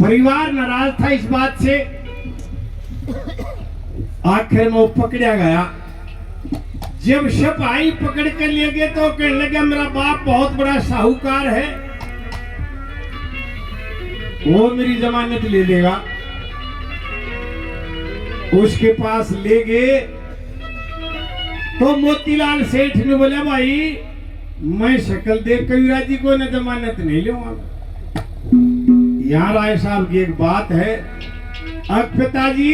परिवार नाराज था इस बात से। आखिर में वो पकड़ा गया। जब सिपाही पकड़ कर ले गए तो कहने लगे मेरा बाप बहुत बड़ा साहूकार है, वो मेरी जमानत ले लेगा। उसके पास ले गए तो मोतीलाल सेठ ने बोला भाई मैं शक्ल देख कविराज जी को न जमानत नहीं लूंगा। यहाँ राय साहब की एक बात है, अब पिताजी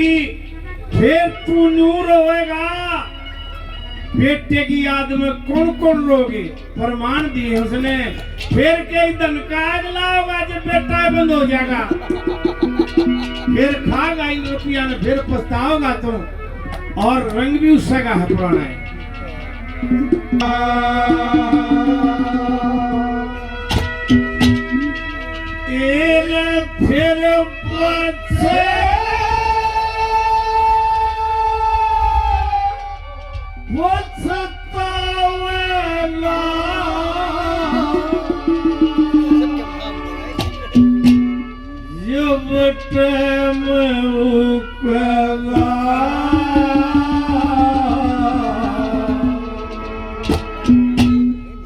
फिर तू नूर होएगा, बेटे की याद में कौन कौन रोगे। प्रमाण दिए उसने, फिर के दनकाज लाओगा जब बेटा बंद हो जाएगा, फिर खागा इन रुपया ने, फिर पछताओगा तुम। और रंग भी उससे का है पुराना है। फिर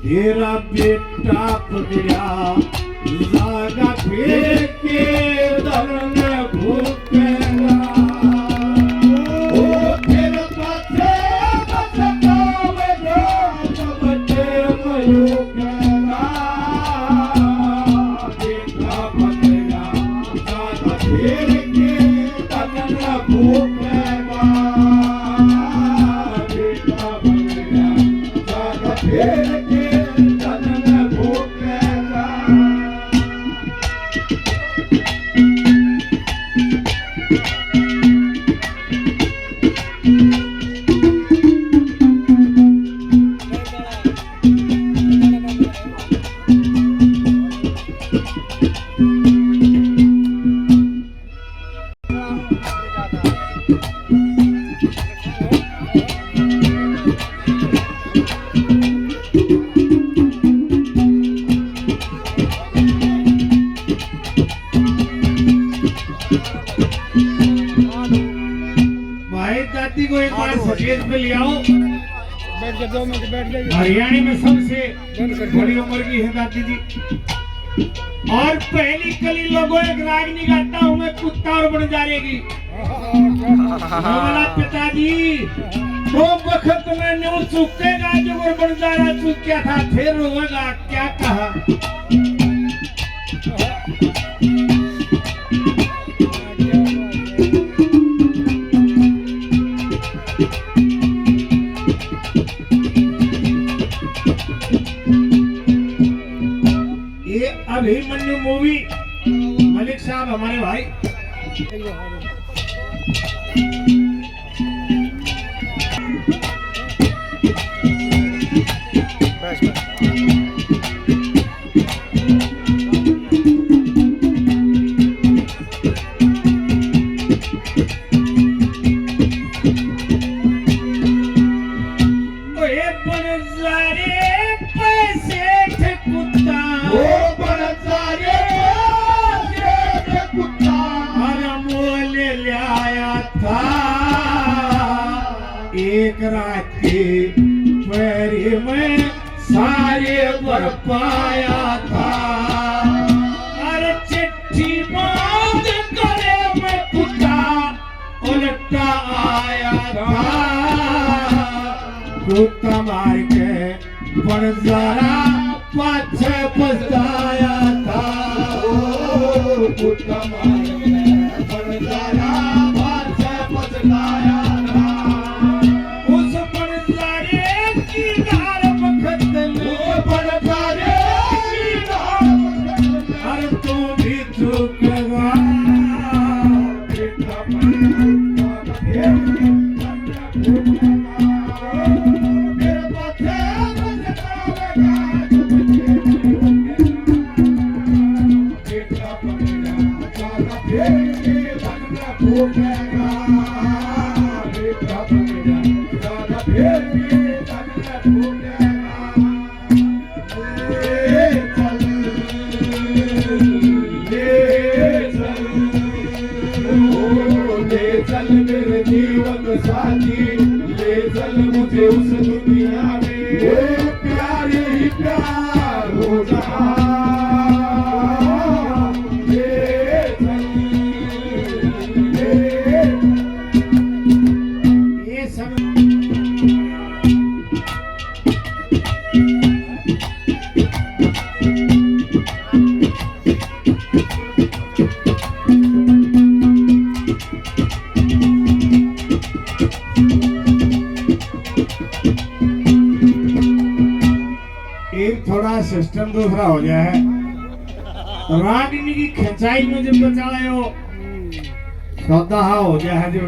तेरा बेटा पकड़ा जागा फिर के दरन भूखेगा। ओ फिर बचे बचतावेगा बचे मयूखेगा। बेटा पकड़ा जागा फिर के दरन भूखेगा। बेटा पकड़ा जागा फिर को एक बार स्टेज पे ले आओ। हरियाणा में सबसे बड़ी उम्र की है दादी जी। और पहली कली लोगों एक रागनी गाता हूँ मैं कुत्ता और बंजारे की। बोला पिताजी तो वक्त में न्यू चुकेगा जो और बंजारा चुक गया था, फिर रोएगा क्या कहा। अभिमन्यु मूवी मलिक साहब हमारे भाई। एक रात के पैरे में सारे बर पाया था। अरे चिट्ठी बांध करे में कुत्ता उल्टा आया था। कुत्ता मार के बंजारा पाछे पछताया था। कुत्ता मार के बंजारा पाछे पछताया था। उस दुनिया में वो प्यार ही प्यार हो जहाँ ये सब थोड़ा सिस्टम दूसरा हो गया है। रागिनी की खिंचाई में जब बचा रहे हो सौदा हो गया है जो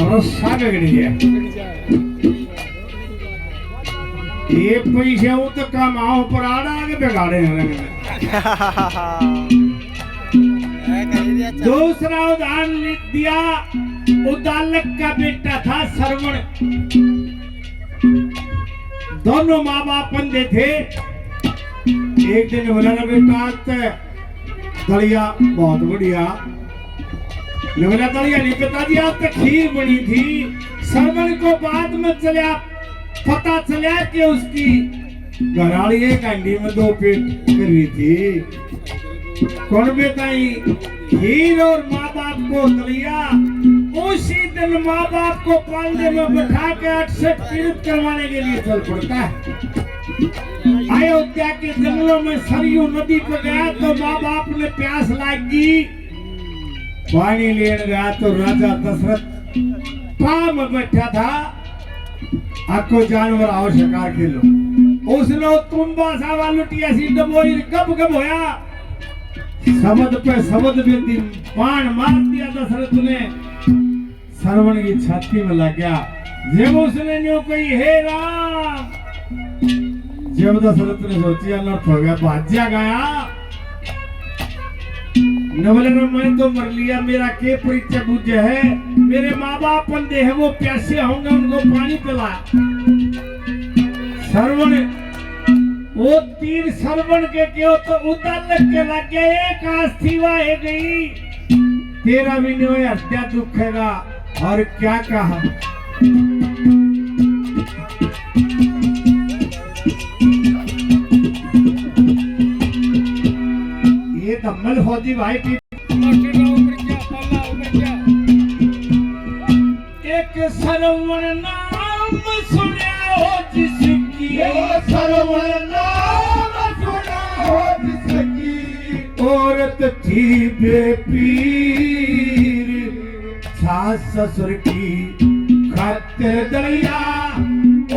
रस्सा बिगड़ गया। ये पैसे वो तो कमाओ पर आगे बिगाड़े हैं। दूसरा उदाहरण लिख दिया। उदालक का बेटा था श्रवण। दोनों माँ बाप बंदे थे। एक दिन बोला ना बेटा दलिया बहुत बढ़िया। बोला दलिया नहीं पिताजी आज तक खीर बनी थी। श्रवण को बाद में चला पता चला कि उसकी घराड़ी एक अंडी में 2 पेट कर रही थी। कौन बेटाई खीर और माँ बाप को दलिया। उसी दिन माँ बाप को पालने में बैठा के 68 तीर्थ करवाने के लिए चल पड़ता है। अयोध्या के जंगलों में सरयू नदी पर गया तो माँ बाप ने प्यास लगी। पानी लेने गया तो राजा दशरथ पाव में बैठा था। आपको जानवर आओ शिकार खेलो। उसने तुम्बा सावा लुटिया सी डबोई गप गप होया। शब्द पे शब्द व्यक्ति बाण मार दिया। दशरथ ने श्रवण की छाती में लग गया। जब उसने न्यू कही हे राम। जब दशरथ ने सोची अनर्थ हो गया भाज्या गया। बोले मैं तो मर लिया मेरा के परिचय बुझे है। मेरे माँ बाप बंदे हैं वो प्यासे होंगे उनको पानी पिला। श्रवण वो तीर श्रवण के क्यों तो उदालक के लग गया। एक आस्थी वाहे गई। तेरा भी नहीं हत्या दुखेगा। और क्या कहा ये धम्मल फौजी भाई की एक श्रवण नाम सुना हो जिसकी। श्रवण नाम सुना हो जिसकी। औरत थी बेपीर सास ससुर की खातिर दलिया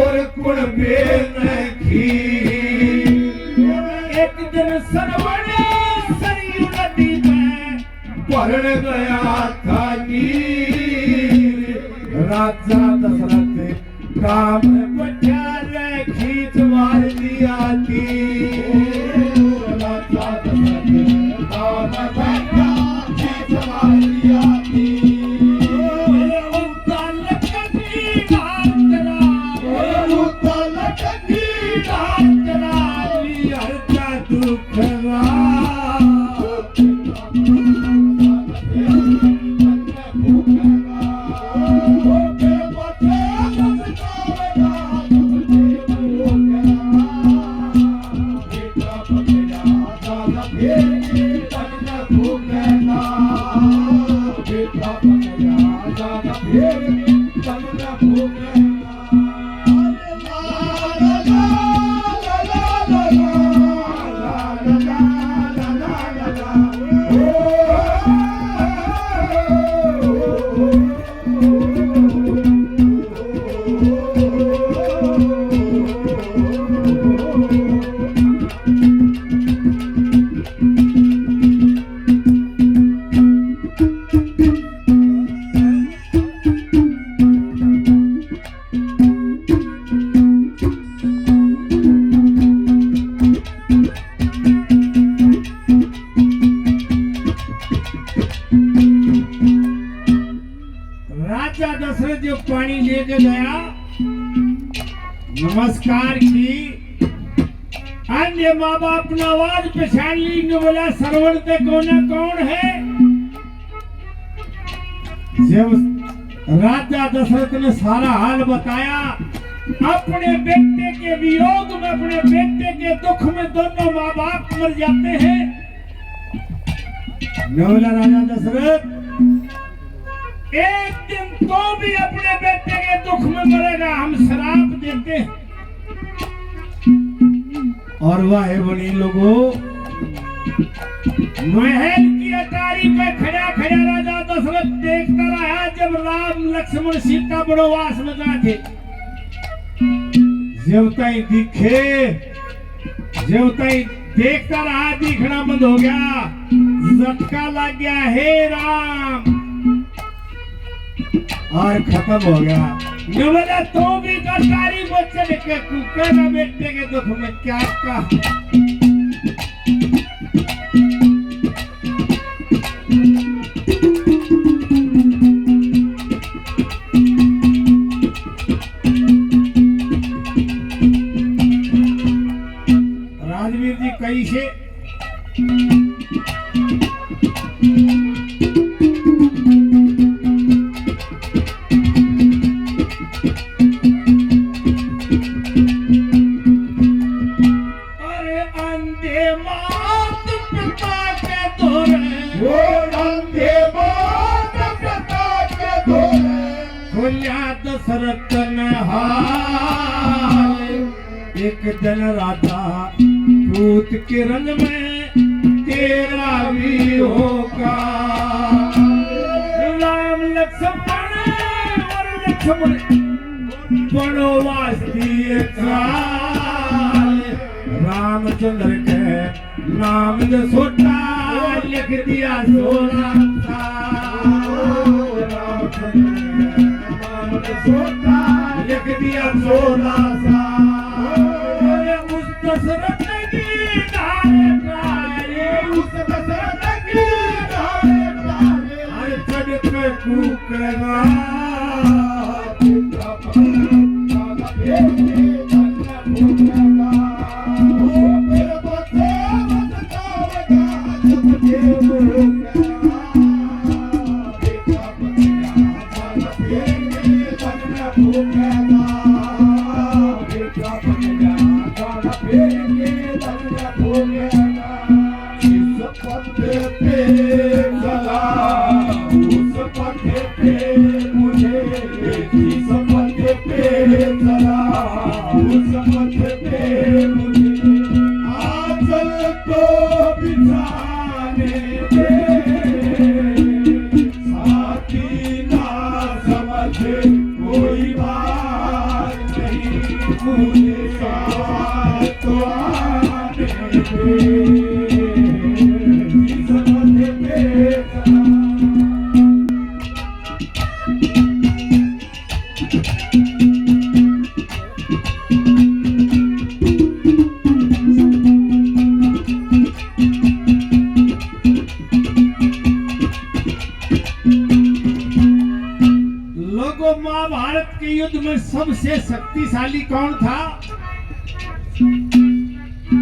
और कुड़बे खीर। एक दिन श्रवण सरयू नदी में भरण गया था नीर। राजा दशरथ काम बचा रे खींच मार दिया तीर। राजा दशरथ काम बचा खींच मार दिया तीर। पानी लेके गया, नमस्कार की। अन्य माँ बाप ने आवाज पहचान ली, ने बोला श्रवण ते कौन है। जब राजा दशरथ ने सारा हाल बताया, अपने बेटे के वियोग में, अपने बेटे के दुख में दोनों माँ बाप मर जाते हैं। नवला राजा दशरथ एक दिन तो भी अपने बेटे के दुख में मरेगा, हम श्राप देते हैं। और वाह बनी लोगों, महल की अटारी पे खड़ा खड़ा राजा दशरथ देखता रहा जब राम लक्ष्मण सीता वनवास में गए थे। जेवताई दिखे, जेवताई देखता रहा, दिखना बंद हो गया, झटका लग गया, हे राम, और खत्म हो गया। बोला तो भी अटारी में चढ़ के कुकर बेटे के दुख में क्या कहा। राजवीर जी कैसे दशरथ एक दिन राधा पूत के रंग में तेरा भी होगा। राम लक्ष्मण और लक्ष्मण वनवास दिए रामचंद्र के नाम सोटा लिख दिया 16 लिख दिया 16 उस दशरथ की धारे उस दशरथ की धारे चढ़ के कूकेगा महाभारत के युद्ध में सबसे शक्तिशाली कौन था?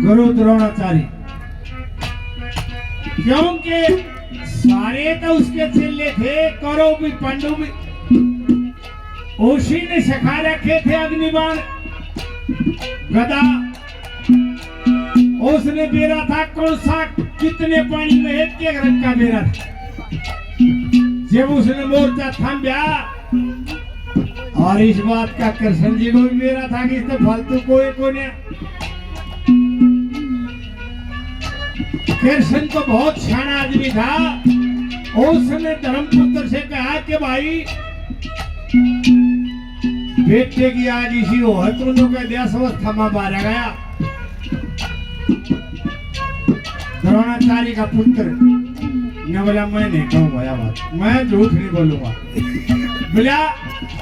गुरु द्रोणाचार्य, क्योंकि सारे तो उसके चेले थे, कौरव भी पांडव भी, उसी ने सिखा रखे थे अग्निबाण गदा। उसने बेरा था कौन सा, कितने पानी में एक रंग का बेरा था। जब उसने मोर्चा थाम्या, और इस बात का कृष्ण जी को भी मेरा था कि इससे फालतू कोई को नहीं। कृष्ण तो बहुत शाना आदमी था, उसने धर्मपुत्र से कहा कि भाई बेटे की आज इसी हो है, तुम लोग अवस्था में मारा गया। द्रोणाचार्य का पुत्र ने बोला मैं नहीं कहूँगा बात, मैं झूठ नहीं बोलूंगा। बोला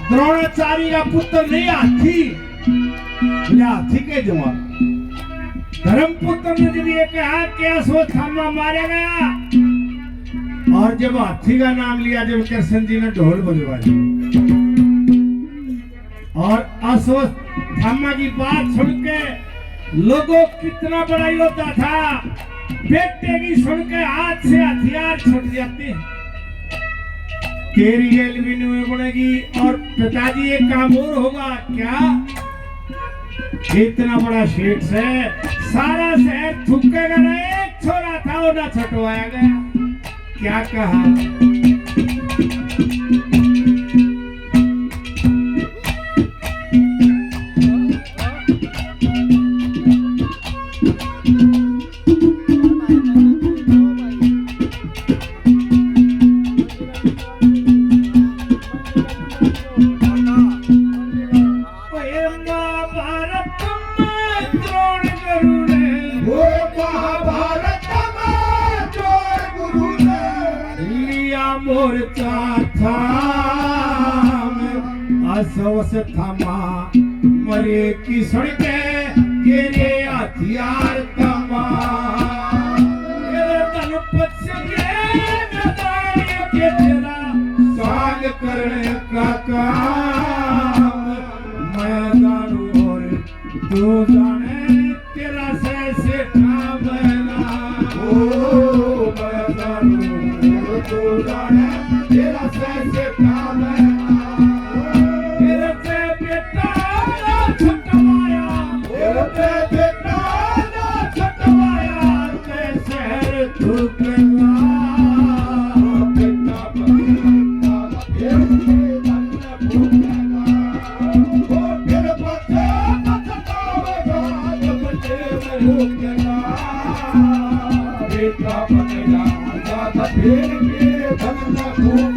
द्रोणाचार्य का पुत्र नहीं हाथी, बोला हाथी कह दूंगा। धर्मपुत्र ने जब ये कहा कि अश्वत्थामा मारा गया, और जब हाथी का नाम लिया, जब कृष्ण जी ने ढोल बजवाई और अश्वत्थामा की बात सुन के लोगों कितना बड़ा योद्धा था, बेटे की सुन के हाथ से हथियार छूट जाते हैं। तेरी गेल भी नहीं बनेगी, और पिताजी एक काम और होगा क्या इतना बड़ा शेख से सारा शहर थूकेगा ना। एक छोरा था वो ना छटवाया गया। क्या कहा? मोर्चा था असवस थमा मरे की सड़के गिरे हथियार तमा तन पछगे मैदान के तेरा स्वाग करने का काम मैदान और तू जाने तेरा से ठामना ओ मैदान तू जाने तेरा से ठामना तेरे से बेटा छटवाया तेरे से बेटा छटवाया ते शहर थूकेगा बेटा बेटा फिर धन भूखेगा ओ फिर बच्चे पछतावेगा जब बच्चे भूखेगा बेटा बनेगा फिर के धन भूखेगा।